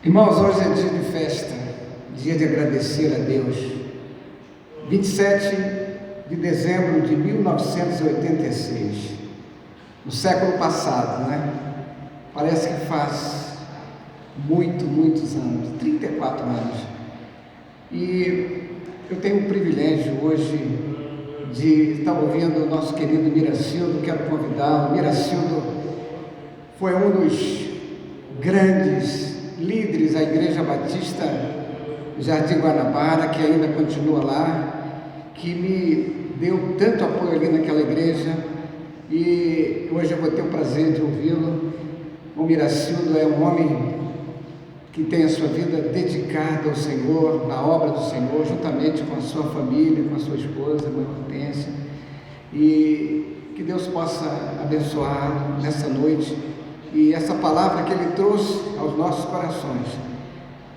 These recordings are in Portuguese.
Irmãos, hoje é dia de festa, dia de agradecer a Deus. 27 de dezembro de 1986, no século passado, né? Parece que faz muitos anos, 34 anos. E eu tenho o privilégio hoje de estar ouvindo o nosso querido Miracildo. Quero convidá-lo. Miracildo foi um dos grandes líderes da Igreja Batista Jardim Guanabara, que ainda continua lá, que me deu tanto apoio ali naquela igreja, e hoje eu vou ter o prazer de ouvi-lo. O Miracildo é um homem que tem a sua vida dedicada ao Senhor, na obra do Senhor, juntamente com a sua família, com a sua esposa, a irmã Hortência, e que Deus possa abençoá-lo nessa noite. E essa palavra que ele trouxe aos nossos corações,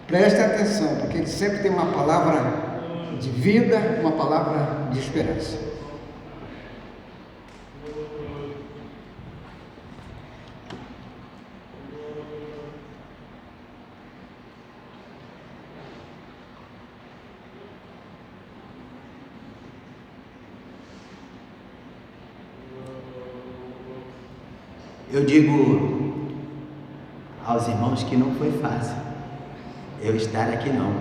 preste atenção, porque ele sempre tem uma palavra de vida, uma palavra de esperança. Eu digo aos irmãos que não foi fácil eu estar aqui não,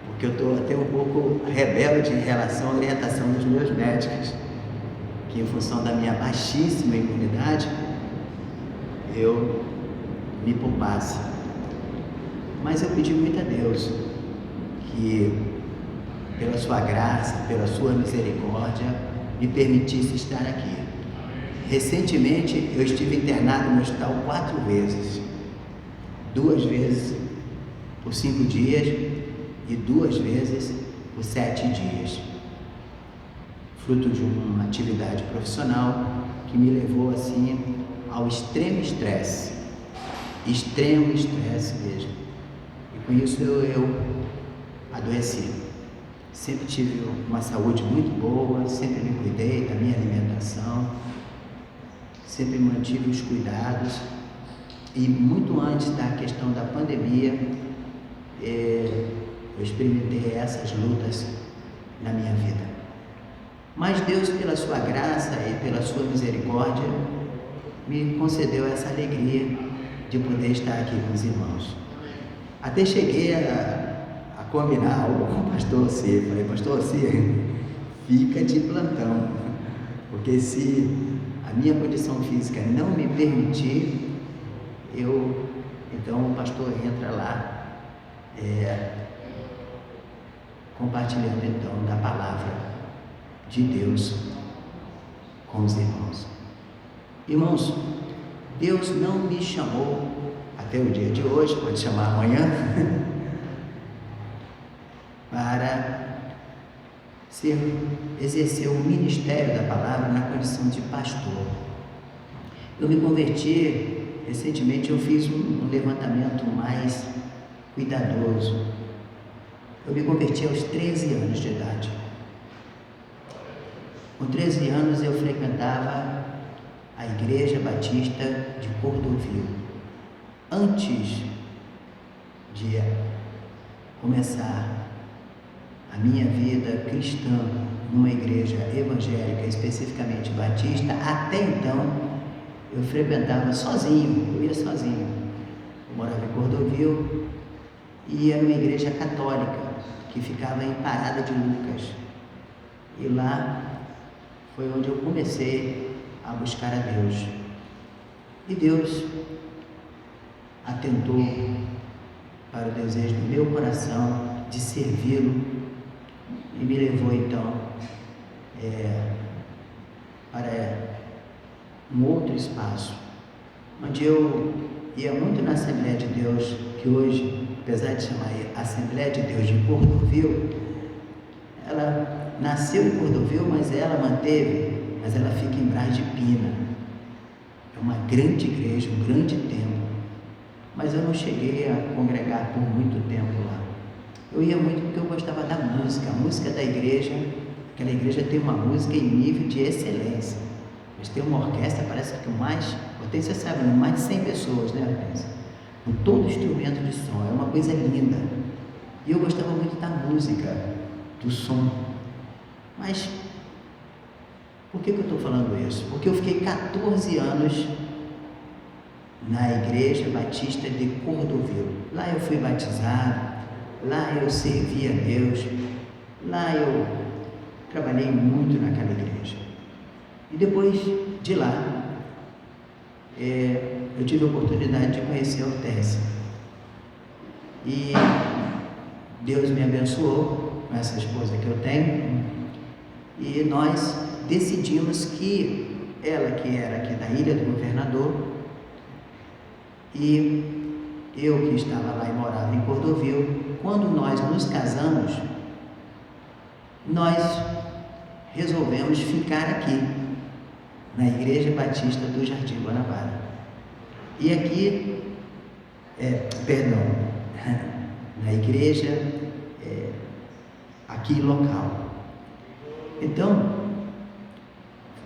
porque eu estou até um pouco rebelde em relação à orientação dos meus médicos, que em função da minha baixíssima imunidade, eu me poupasse. Mas eu pedi muito a Deus que, pela sua graça, pela sua misericórdia, me permitisse estar aqui. Recentemente eu estive internado no hospital 4 vezes, 2 vezes por 5 dias e 2 vezes por 7 dias, fruto de uma atividade profissional que me levou assim ao extremo estresse mesmo, e com isso eu adoeci. Sempre tive uma saúde muito boa, sempre me cuidei da minha alimentação, sempre mantive os cuidados, e muito antes da questão da pandemia, eu experimentei essas lutas na minha vida. Mas Deus, pela sua graça e pela sua misericórdia, me concedeu essa alegria de poder estar aqui com os irmãos. Até cheguei a combinar algo com o pastor Ossi. Falei: pastor Ossi, fica de plantão, porque se a minha condição física não me permitir, então o pastor entra lá, compartilhando então da palavra de Deus com os irmãos. Irmãos, Deus não me chamou até o dia de hoje, pode chamar amanhã, para exercer o ministério da palavra na condição de pastor. Eu me converti recentemente, eu fiz um levantamento mais cuidadoso. Eu me converti aos 13 anos de idade. Com 13 anos eu frequentava a Igreja Batista de Cordovil. Antes de começar a minha vida cristã numa igreja evangélica, especificamente batista, até então eu frequentava sozinho, eu ia sozinho. Eu morava em Cordovil e ia numa igreja católica que ficava em Parada de Lucas. E lá foi onde eu comecei a buscar a Deus. E Deus atentou para o desejo do meu coração de servi-lo e me levou então para um outro espaço, onde eu ia muito na Assembleia de Deus, que hoje, apesar de chamar Assembleia de Deus de Cordovil, ela nasceu em Cordovil, mas ela fica em Braz de Pina. É uma grande igreja, um grande templo, mas eu não cheguei a congregar por muito tempo lá. Eu ia muito porque eu gostava da música, a música da igreja. Aquela igreja tem uma música em nível de excelência. Eles têm uma orquestra, parece que mais, Hortência sabe, mais de 100 pessoas, né, Hortência? com todo instrumento de som, é uma coisa linda. E eu gostava muito da música, do som. Mas por que eu estou falando isso? Porque eu fiquei 14 anos na Igreja Batista de Cordovil. Lá eu fui batizado, lá eu servi a Deus, lá eu trabalhei muito naquela igreja. E depois de lá, eu tive a oportunidade de conhecer a Hortência. E Deus me abençoou com essa esposa que eu tenho. E nós decidimos que ela, que era aqui da Ilha do Governador, e eu que estava lá e morava em Cordovil, quando nós nos casamos, nós resolvemos ficar aqui, na Igreja Batista do Jardim Guanabara. E aqui, na igreja aqui local. Então,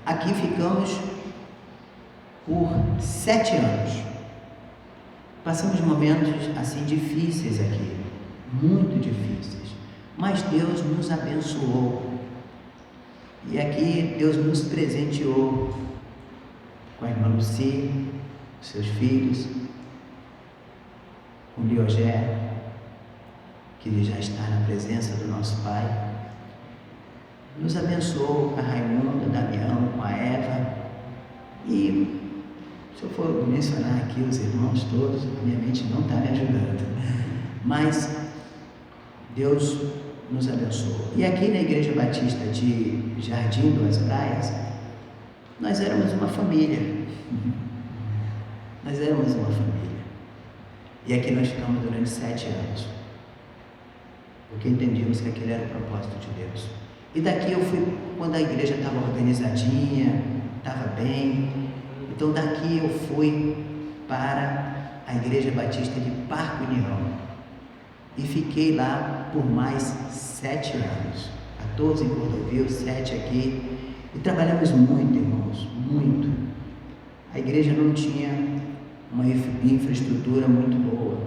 aqui ficamos por 7 anos. Passamos momentos assim difíceis aqui, muito difíceis, mas Deus nos abençoou. E aqui Deus nos presenteou com a irmã Lucy, seus filhos, com o Liogé, que já está na presença do nosso Pai. Nos abençoou com a Raimunda, Damião, com a Eva. E se eu for mencionar aqui os irmãos todos, minha mente não está me ajudando. Mas Deus nos abençoou. E aqui na Igreja Batista de Jardim das Praias, nós éramos uma família. Nós éramos uma família. E aqui nós ficamos durante 7 anos. Porque entendíamos que aquele era o propósito de Deus. E daqui eu fui, quando a igreja estava organizadinha, estava bem. Então daqui eu fui para a Igreja Batista de Parque União. E fiquei lá por mais 7 anos. 14 em Cordovil, 7 aqui. E trabalhamos muito, irmãos, muito. A igreja não tinha uma infraestrutura muito boa.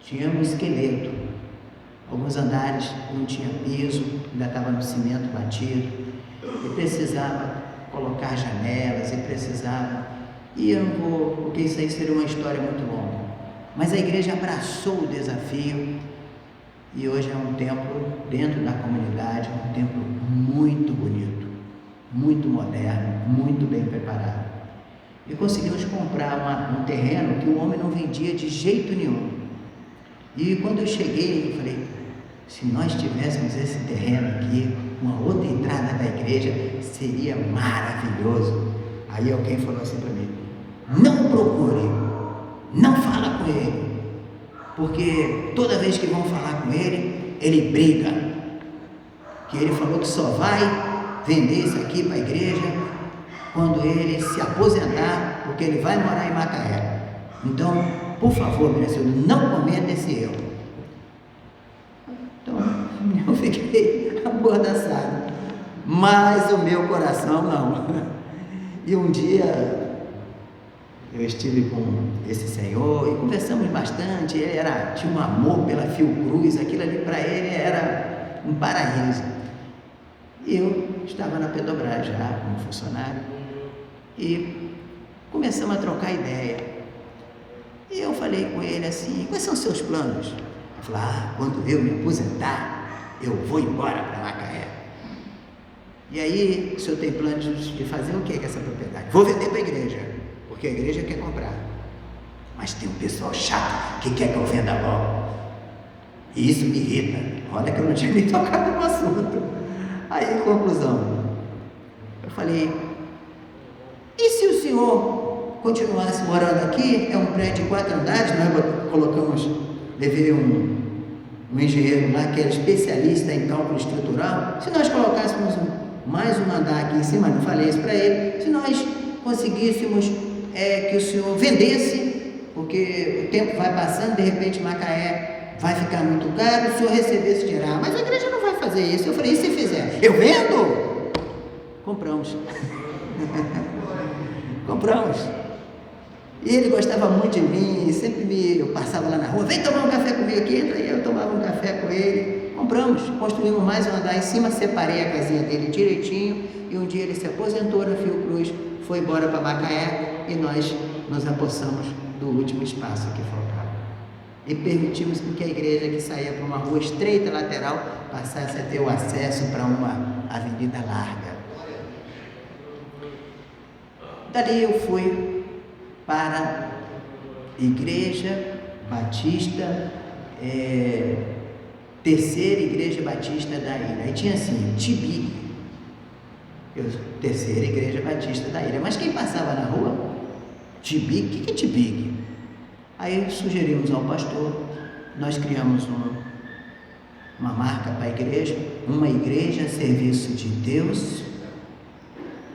Tinha um esqueleto. Alguns andares não tinha piso, ainda estava no cimento batido. E precisava colocar janelas, e eu não vou, porque isso aí seria uma história muito longa. Mas a igreja abraçou o desafio. E hoje é um templo dentro da comunidade, um templo muito bonito, muito moderno, muito bem preparado. E conseguimos comprar um terreno que o homem não vendia de jeito nenhum. E quando eu cheguei, eu falei, se nós tivéssemos esse terreno aqui, uma outra entrada da igreja, seria maravilhoso. Aí alguém falou assim para mim, não procure, não fala com ele, porque toda vez que vão falar com ele, ele briga, que ele falou que só vai vender isso aqui para a igreja quando ele se aposentar, porque ele vai morar em Macaé. Então, por favor, minha senhora, não cometa esse erro. Então, eu fiquei amordaçado, mas o meu coração não. E um dia eu estive com esse senhor e conversamos bastante. Ele tinha um amor pela Fiocruz, aquilo ali para ele era um paraíso. E eu estava na Petrobras já como funcionário e começamos a trocar ideia. E eu falei com ele assim, quais são os seus planos? Ele falou, quando eu me aposentar, eu vou embora para Macaé. E aí, o senhor tem planos de fazer o que com essa propriedade? Vou vender para a igreja, porque a igreja quer comprar. Mas tem um pessoal chato que quer que eu venda logo. E isso me irrita. Olha que eu não tinha nem tocado no assunto. Aí, conclusão. Eu falei, e se o senhor continuasse morando aqui? É um prédio de 4 andares, nós levei um engenheiro lá que era especialista em cálculo estrutural. Se nós colocássemos mais um andar aqui em cima, não falei isso para ele, se nós conseguíssemos que o senhor vendesse, porque o tempo vai passando, de repente Macaé vai ficar muito caro, o senhor recebesse dinheiro. Mas a igreja não vai fazer isso. Eu falei, e se fizer? Eu vendo? Compramos. Compramos. E ele gostava muito de mim, sempre eu passava lá na rua, vem tomar um café comigo aqui, entra aí, eu tomava um café com ele. Compramos, construímos mais um andar em cima, separei a casinha dele direitinho, e um dia ele se aposentou na Fiocruz, foi embora para Macaé, e nós nos apossamos do último espaço que faltava. E permitimos que a igreja, que saía para uma rua estreita lateral, passasse a ter o acesso para uma avenida larga. Dali eu fui para a Igreja Batista, Terceira Igreja Batista da Ilha. Aí tinha assim, Tibig, Terceira Igreja Batista da Ilha. Mas quem passava na rua, Tibig, o que é Tibig? Aí sugerimos ao pastor, nós criamos uma marca para a igreja, uma igreja a serviço de Deus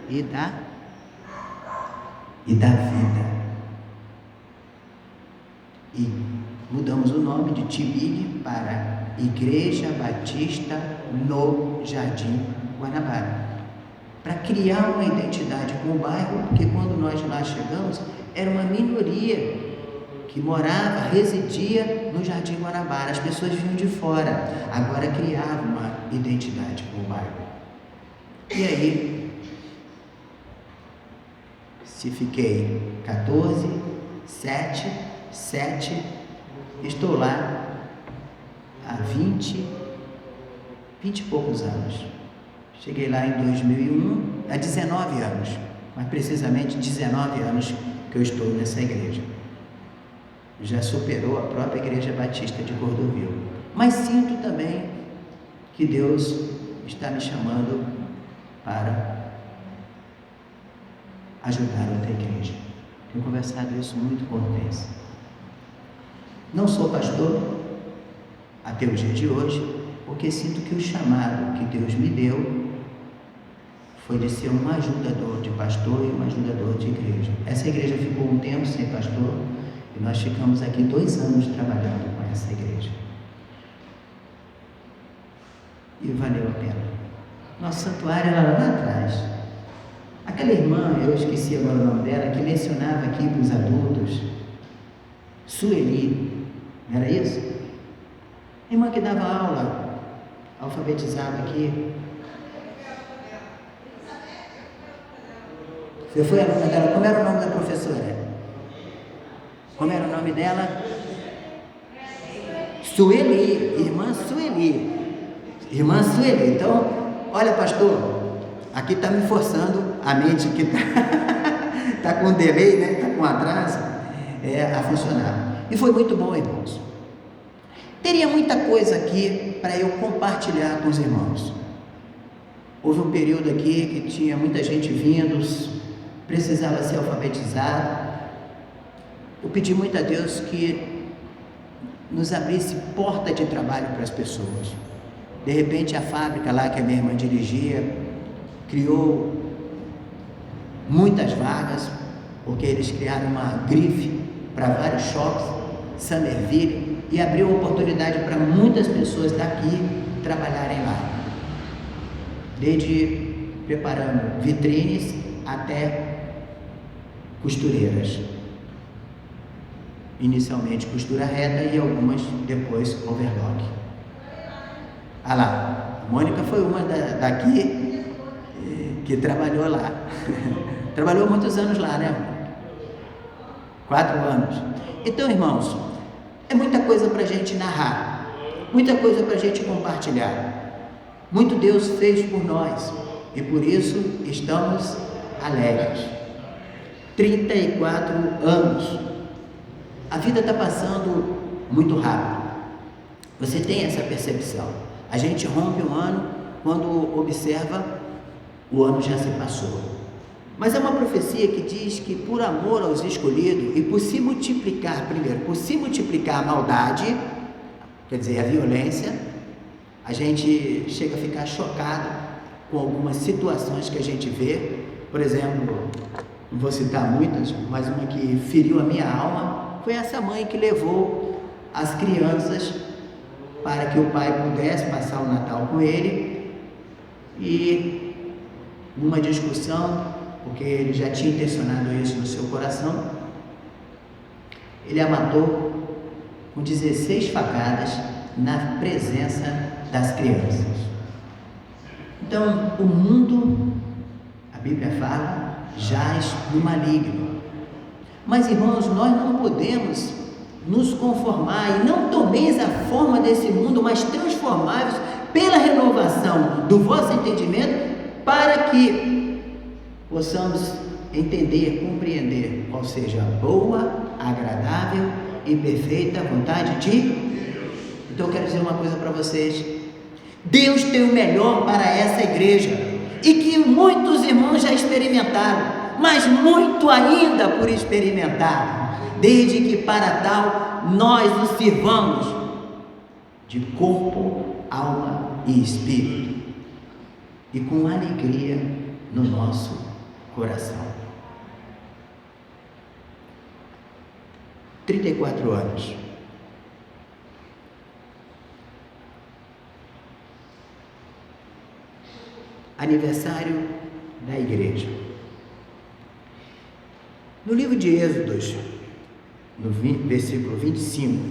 e da vida. E mudamos o nome de Tibig para Igreja Batista no Jardim Guanabara, para criar uma identidade com o bairro, porque quando nós lá chegamos, era uma minoria que morava, residia no Jardim Guanabara, as pessoas vinham de fora, agora criava uma identidade com o bairro. E aí, se fiquei 14, 7, estou lá há 20 e poucos anos. Cheguei lá em 2001, há 19 anos, mas precisamente 19 anos que eu estou nessa igreja. Já superou a própria Igreja Batista de Cordovil. Mas sinto também que Deus está me chamando para ajudar outra igreja. Tenho conversado isso muito com o Tense. Não sou pastor até o dia de hoje, porque sinto que o chamado que Deus me deu foi de ser um ajudador de pastor e um ajudador de igreja. Essa igreja ficou um tempo sem pastor, e nós ficamos aqui 2 anos trabalhando com essa igreja. E valeu a pena. Nosso santuário era lá atrás. Aquela irmã, eu esqueci agora o nome dela, que mencionava aqui para os adultos, Sueli, não era isso? A irmã que dava aula, alfabetizava aqui. Você foi aluna dela? Como era o nome da professora? Como era o nome dela? Sueli, irmã Sueli. Irmã Sueli. Então, olha, pastor, aqui está me forçando a mente que está com delay, né? Está com atraso, a funcionar. E foi muito bom, irmãos. Teria muita coisa aqui para eu compartilhar com os irmãos. Houve um período aqui que tinha muita gente vindo, precisava ser alfabetizado. Eu pedi muito a Deus que nos abrisse porta de trabalho para as pessoas. De repente, a fábrica lá que a minha irmã dirigia criou muitas vagas, porque eles criaram uma grife para vários shops, Summerville, e abriu oportunidade para muitas pessoas daqui trabalharem lá. Desde preparando vitrines até costureiras. Inicialmente costura reta e algumas depois overlock. Ah lá, a Mônica foi uma daqui que trabalhou lá. Trabalhou muitos anos lá, né, Mônica? 4 anos. Então, irmãos, é muita coisa para a gente narrar, muita coisa para a gente compartilhar. Muito Deus fez por nós e por isso estamos alegres. 34 anos. A vida está passando muito rápido. Você tem essa percepção. A gente rompe um ano quando observa o ano já se passou. Mas é uma profecia que diz que por amor aos escolhidos e por se multiplicar, primeiro, por se multiplicar a maldade, quer dizer, a violência, a gente chega a ficar chocado com algumas situações que a gente vê. Por exemplo, não vou citar muitas, mas uma que feriu a minha alma foi essa mãe que levou as crianças para que o pai pudesse passar o Natal com ele, e numa discussão, porque ele já tinha intencionado isso no seu coração, ele a matou com 16 facadas na presença das crianças. Então, o mundo, a Bíblia fala, jaz no maligno. Mas, irmãos, nós não podemos nos conformar, e não tomeis a forma desse mundo, mas transformai-vos pela renovação do vosso entendimento, para que possamos entender, compreender qual seja a boa, agradável e perfeita vontade de Deus. Então eu quero dizer uma coisa para vocês: Deus tem o melhor para essa igreja, e que muitos irmãos já experimentaram, mas muito ainda por experimentar, desde que para tal nós o sirvamos de corpo, alma e espírito, e com alegria no nosso coração. 34 anos. Aniversário da igreja. No livro de Êxodos, no versículo 25,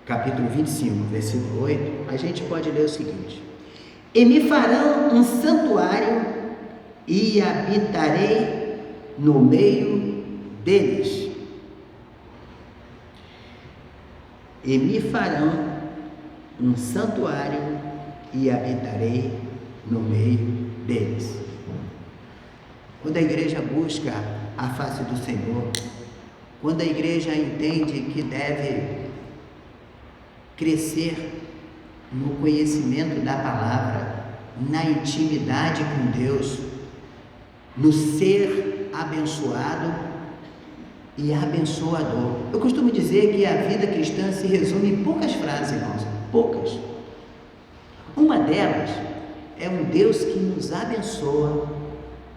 capítulo 25, versículo 8, a gente pode ler o seguinte: e me farão um santuário e habitarei no meio deles. E me farão um santuário e habitarei no meio deles. Quando a igreja busca a face do Senhor, quando a igreja entende que deve crescer no conhecimento da palavra, na intimidade com Deus, no ser abençoado e abençoador. Eu costumo dizer que a vida cristã se resume em poucas frases, irmãos, poucas. Uma delas é um Deus que nos abençoa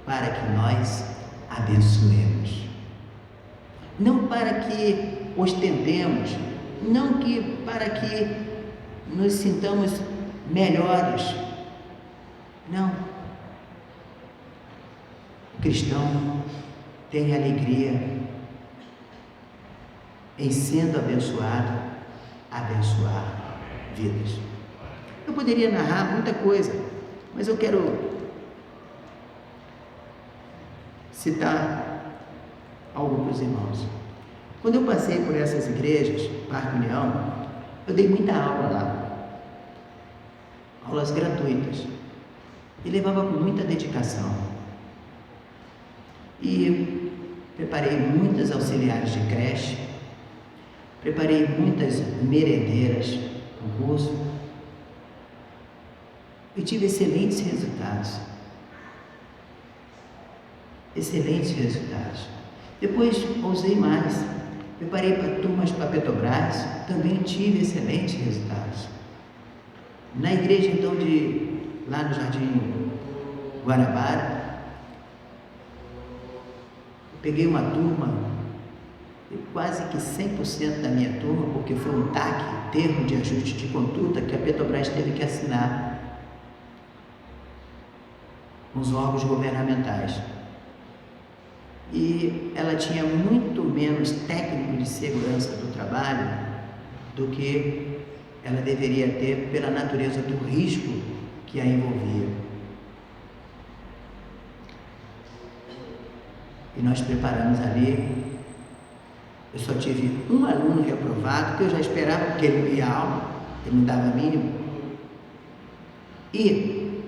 para que nós abençoemos. Não para que ostentemos, não que para que nos sintamos melhores. Não. O cristão tem alegria em sendo abençoado, abençoar vidas. Eu poderia narrar muita coisa, mas eu quero citar algo para os irmãos. Quando eu passei por essas igrejas, Parque União, eu dei muita aula lá, aulas gratuitas, e levava com muita dedicação. E preparei muitas auxiliares de creche, preparei muitas merendeiras no curso e tive excelentes resultados. Excelentes resultados. Depois ousei mais, preparei para turmas para Petrobras, também tive excelentes resultados. Na igreja então lá no Jardim Guanabara, eu peguei uma turma, quase que 100% da minha turma, porque foi um TAC, termo de ajuste de conduta, que a Petrobras teve que assinar com os órgãos governamentais. E ela tinha muito menos técnico de segurança do trabalho do que ela deveria ter pela natureza do risco que a envolvia. E nós preparamos ali. Eu só tive um aluno reprovado, que eu já esperava, porque ele não ia à aula, ele não dava mínimo. E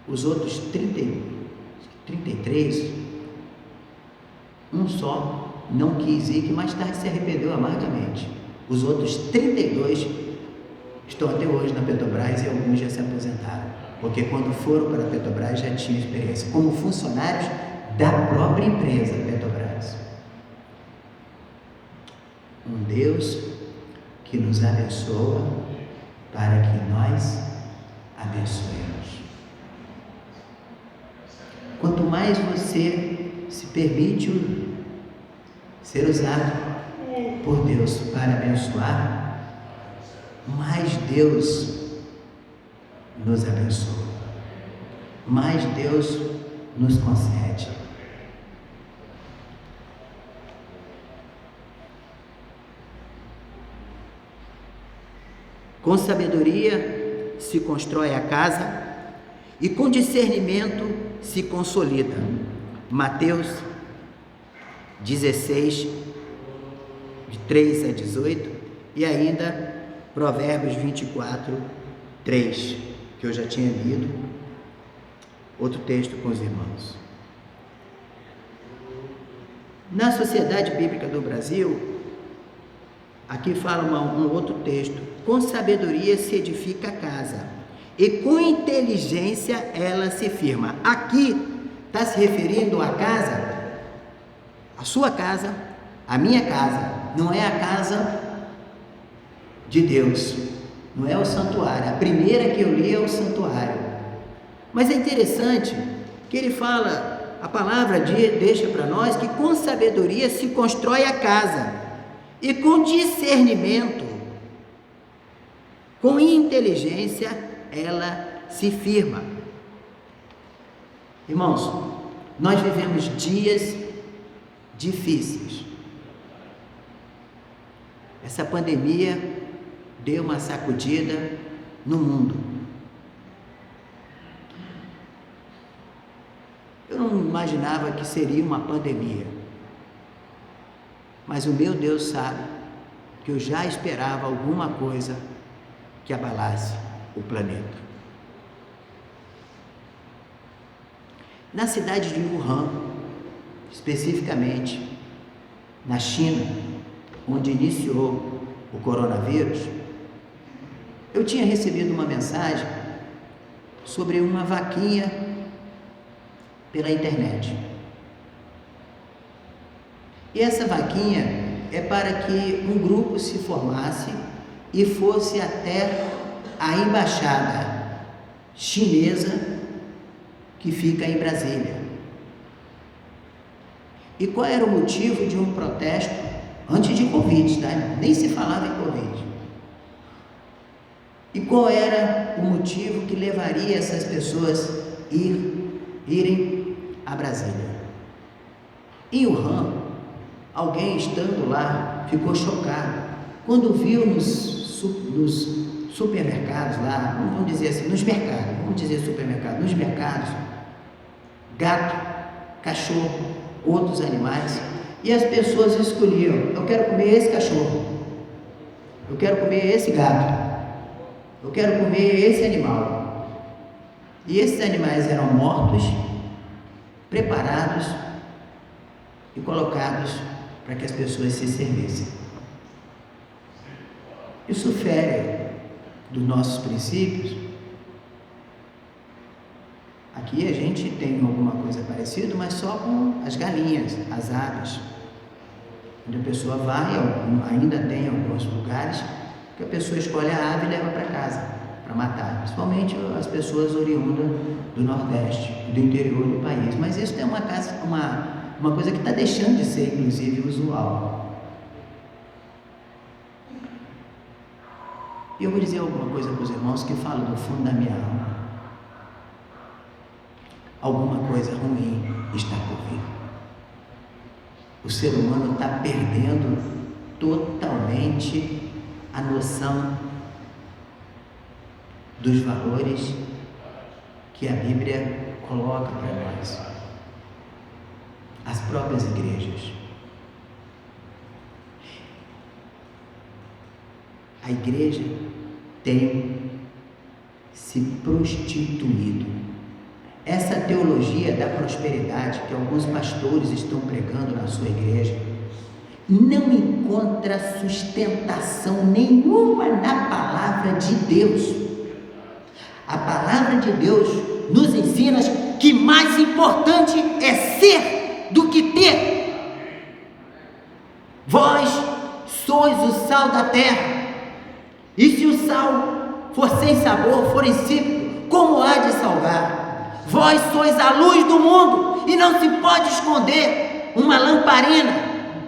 os outros 33, um só não quis ir, que mais tarde se arrependeu amargamente. Os outros 32 estão até hoje na Petrobras e alguns já se aposentaram, porque quando foram para a Petrobras já tinham experiência como funcionários da própria empresa Petrobras. Um Deus que nos abençoa para que nós abençoemos. Quanto mais você se permite ser usado por Deus para abençoar, mais Deus nos abençoa, mais Deus nos concede. Com sabedoria se constrói a casa e com discernimento se consolida. Mateus 16, de 3 a 18, e ainda Provérbios 24, 3, que eu já tinha lido, outro texto com os irmãos. Na Sociedade Bíblica do Brasil, aqui fala um outro texto: com sabedoria se edifica a casa, e com inteligência ela se firma. Aqui está se referindo à casa, a sua casa, a minha casa. Não é a casa de Deus, não é o santuário. A primeira que eu li é o santuário. Mas é interessante que ele fala, a palavra deixa para nós que com sabedoria se constrói a casa, e com discernimento, com inteligência, ela se firma. Irmãos, nós vivemos dias difíceis. Essa pandemia deu uma sacudida no mundo. Eu não imaginava que seria uma pandemia, mas o meu Deus sabe que eu já esperava alguma coisa que abalasse o planeta. Na cidade de Wuhan, especificamente na China, onde iniciou o coronavírus, eu tinha recebido uma mensagem sobre uma vaquinha pela internet. E essa vaquinha é para que um grupo se formasse e fosse até a embaixada chinesa que fica em Brasília. E qual era o motivo de um protesto antes de Covid, tá? Nem se falava em Covid. E qual era o motivo que levaria essas pessoas irem a Brasília? Em Wuhan, alguém estando lá ficou chocado quando viu nos supermercados lá, vamos dizer assim, nos mercados, vamos dizer supermercado, nos mercados, gato, cachorro, outros animais, e as pessoas escolhiam: eu quero comer esse cachorro, eu quero comer esse gato, eu quero comer esse animal. E esses animais eram mortos, preparados e colocados para que as pessoas se servissem. Isso fere dos nossos princípios. Aqui a gente tem alguma coisa parecida, mas só com as galinhas, as aves, onde a pessoa vai, ainda tem alguns lugares que a pessoa escolhe a ave e leva para casa para matar, principalmente as pessoas oriundas do Nordeste, do interior do país. Mas isso é uma coisa que está deixando de ser, inclusive, usual. E eu vou dizer alguma coisa para os irmãos que falam do fundo da minha alma. Alguma coisa ruim está por vir. O ser humano está perdendo totalmente a noção dos valores que a Bíblia coloca para nós. As próprias igrejas. A igreja tem se prostituído. Essa teologia da prosperidade que alguns pastores estão pregando na sua igreja não encontra sustentação nenhuma na palavra de Deus. A palavra de Deus nos ensina que mais importante é ser do que ter. Vós sois o sal da terra, e se o sal for sem sabor, for insípido, como há de salgar? Vós sois a luz do mundo, e não se pode esconder uma lamparina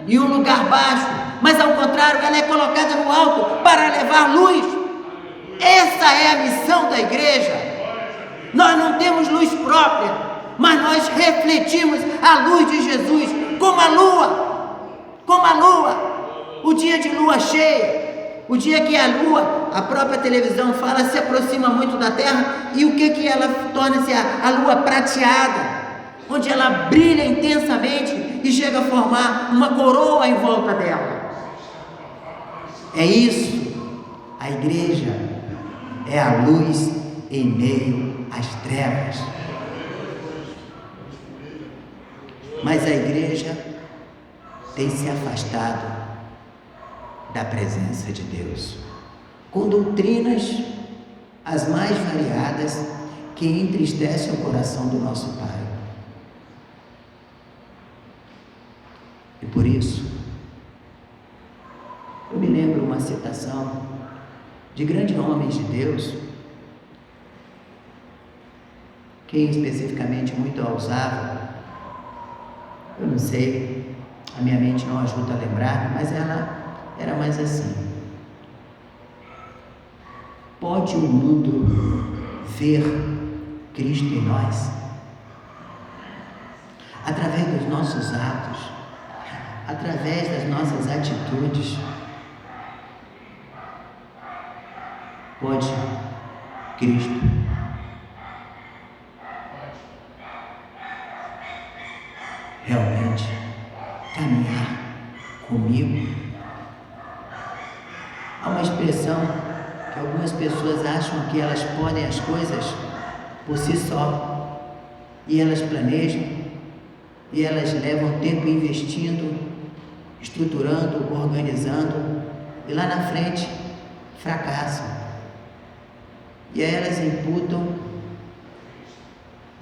em um lugar baixo, mas ao contrário, ela é colocada no alto para levar luz. Essa é a missão da igreja. Nós não temos luz própria, mas nós refletimos a luz de Jesus, como a lua, o dia de lua cheia. O dia que a lua, a própria televisão fala, se aproxima muito da Terra, e o que ela torna-se? A lua prateada, onde ela brilha intensamente e chega a formar uma coroa em volta dela. É isso. A igreja é a luz em meio às trevas. Mas a igreja tem se afastado da presença de Deus, com doutrinas as mais variadas que entristecem o coração do nosso Pai. E por isso, eu me lembro uma citação de grandes homens de Deus, quem especificamente muito a usava, eu não sei, a minha mente não ajuda a lembrar, mas ela era mais assim: pode o mundo ver Cristo em nós? Através dos nossos atos, através das nossas atitudes, pode Cristo realmente caminhar comigo? Há uma expressão que algumas pessoas acham que elas podem as coisas por si só, e elas planejam, e elas levam tempo investindo, estruturando, organizando, e lá na frente fracassam. E aí elas imputam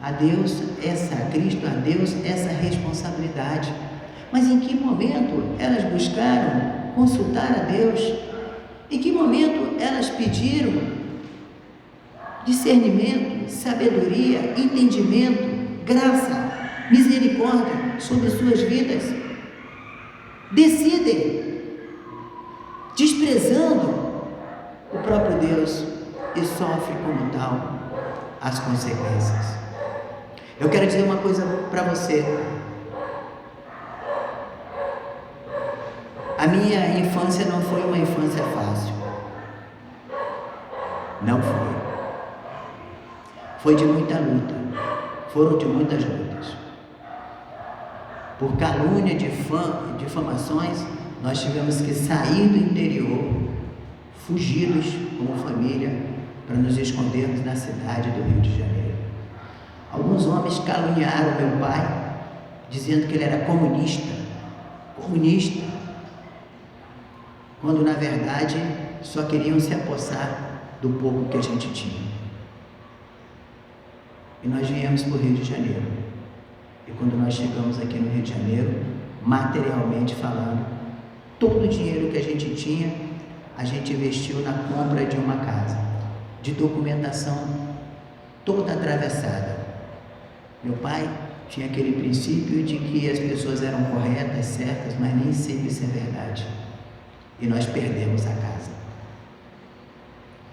a Deus a Cristo, a Deus essa responsabilidade. Mas em que momento elas buscaram consultar a Deus? Em que momento elas pediram discernimento, sabedoria, entendimento, graça, misericórdia sobre suas vidas? Decidem, desprezando o próprio Deus, e sofrem como tal as consequências. Eu quero dizer uma coisa para você. A minha infância não foi uma infância fácil. Não foi. Foi de muita luta. Foram de muitas lutas. Por calúnia, difamações, nós tivemos que sair do interior, fugidos como família, para nos escondermos na cidade do Rio de Janeiro. Alguns homens caluniaram meu pai, dizendo que ele era comunista, quando na verdade só queriam se apossar do pouco que a gente tinha. E nós viemos para o Rio de Janeiro. E quando nós chegamos aqui no Rio de Janeiro, materialmente falando, todo o dinheiro que a gente tinha, a gente investiu na compra de uma casa, de documentação toda atravessada. Meu pai tinha aquele princípio de que as pessoas eram corretas, certas, mas nem sempre isso é verdade. E nós perdemos a casa.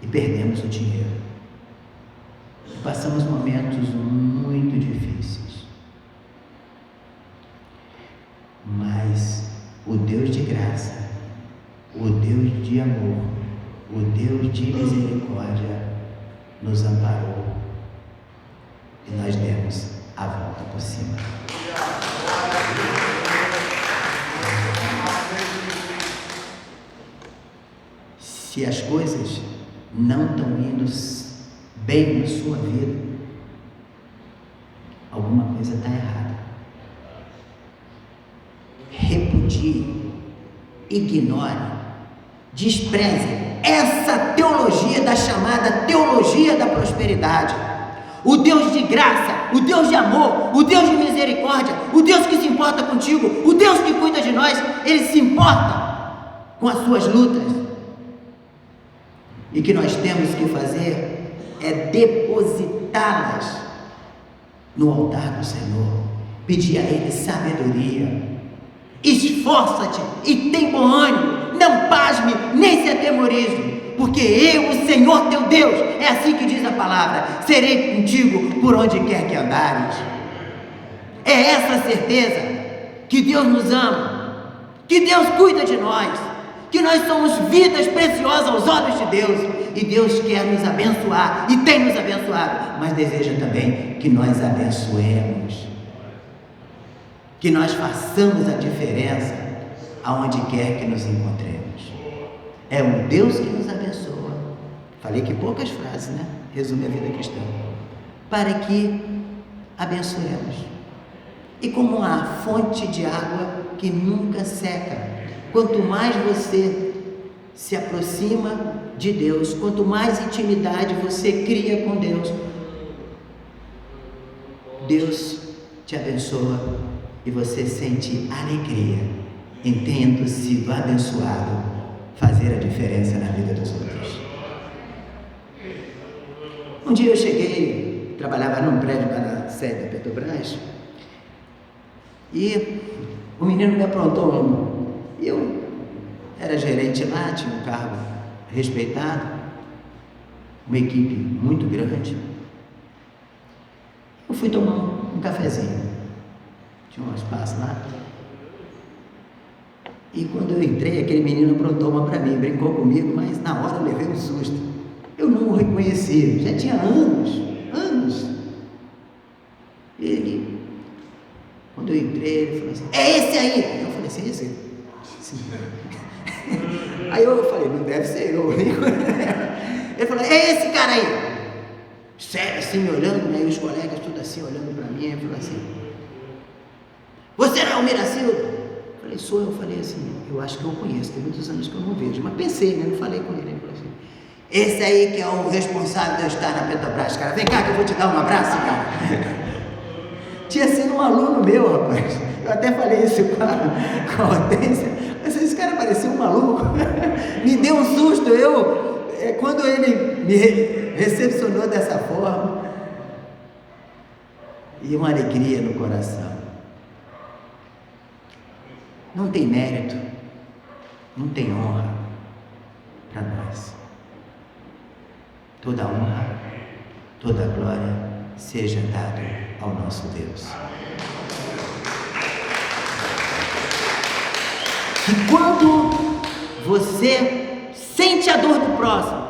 E perdemos o dinheiro. E passamos momentos muito difíceis. Mas o Deus de graça, o Deus de amor, o Deus de misericórdia nos amparou. E nós demos a volta por cima. Se as coisas não estão indo bem na sua vida, alguma coisa está errada. Repudie, ignore, despreze essa teologia da chamada teologia da prosperidade. O Deus de graça, o Deus de amor, o Deus de misericórdia, o Deus que se importa contigo, o Deus que cuida de nós, Ele se importa com as suas lutas. E o que nós temos que fazer é depositá-las no altar do Senhor, pedir a Ele sabedoria. Esforça-te e tem bom ânimo, não pasme nem se atemorize, porque eu, o Senhor teu Deus, é assim que diz a palavra, serei contigo por onde quer que andares. É essa a certeza que Deus nos ama, que Deus cuida de nós, que nós somos vidas preciosas aos olhos de Deus, e Deus quer nos abençoar, e tem nos abençoado, mas deseja também que nós abençoemos, que nós façamos a diferença aonde quer que nos encontremos. É um Deus que nos abençoa. Falei que poucas frases, né? Resume a vida cristã. Para que abençoemos. E como a fonte de água que nunca seca. Quanto mais você se aproxima de Deus, quanto mais intimidade você cria com Deus, Deus te abençoa e você sente alegria em tendo sido abençoado, fazer a diferença na vida dos outros. Um dia eu cheguei, trabalhava num prédio lá na sede da Petrobras, e o menino me aprontou e eu era gerente lá, tinha um cargo respeitado, uma equipe muito grande. Eu fui tomar um cafezinho, tinha um espaço lá, e quando eu entrei, aquele menino aprontou uma para mim, brincou comigo, mas na hora eu levei um susto. Eu não o reconheci, já tinha anos. Ele, quando eu entrei, ele falou assim: é esse aí! Eu falei assim: esse? Sim. Aí eu falei: não deve ser eu. Ele falou: é esse cara aí! Sério, assim, me olhando, né? E os colegas tudo assim, olhando para mim. Ele falou assim: você não é o Miracildo? Eu falei: sou. Eu falei assim: eu acho que eu conheço, tem muitos anos que eu não vejo, mas pensei, né? Não falei com ele. Ele falou assim: esse aí que é o responsável de eu estar na Petrobras, cara, vem cá que eu vou te dar um abraço, cara. Tinha sido um aluno meu, rapaz. Eu até falei isso com a Hortência, mas esse cara parecia um maluco. Me deu um susto. Quando ele me recepcionou dessa forma, e uma alegria no coração. Não tem mérito, não tem honra para nós. Toda honra, toda glória seja dada ao nosso Deus. E quando você sente a dor do próximo,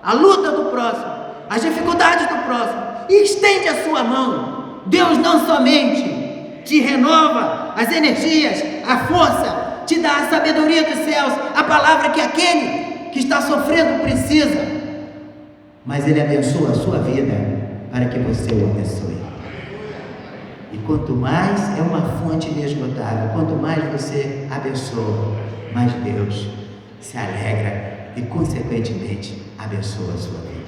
a luta do próximo, as dificuldades do próximo, e estende a sua mão, Deus não somente te renova as energias, a força, te dá a sabedoria dos céus, a palavra que aquele que está sofrendo precisa, mas Ele abençoa a sua vida para que você o abençoe. E quanto mais, é uma fonte inesgotável, quanto mais você abençoa, mais Deus se alegra e consequentemente abençoa a sua vida.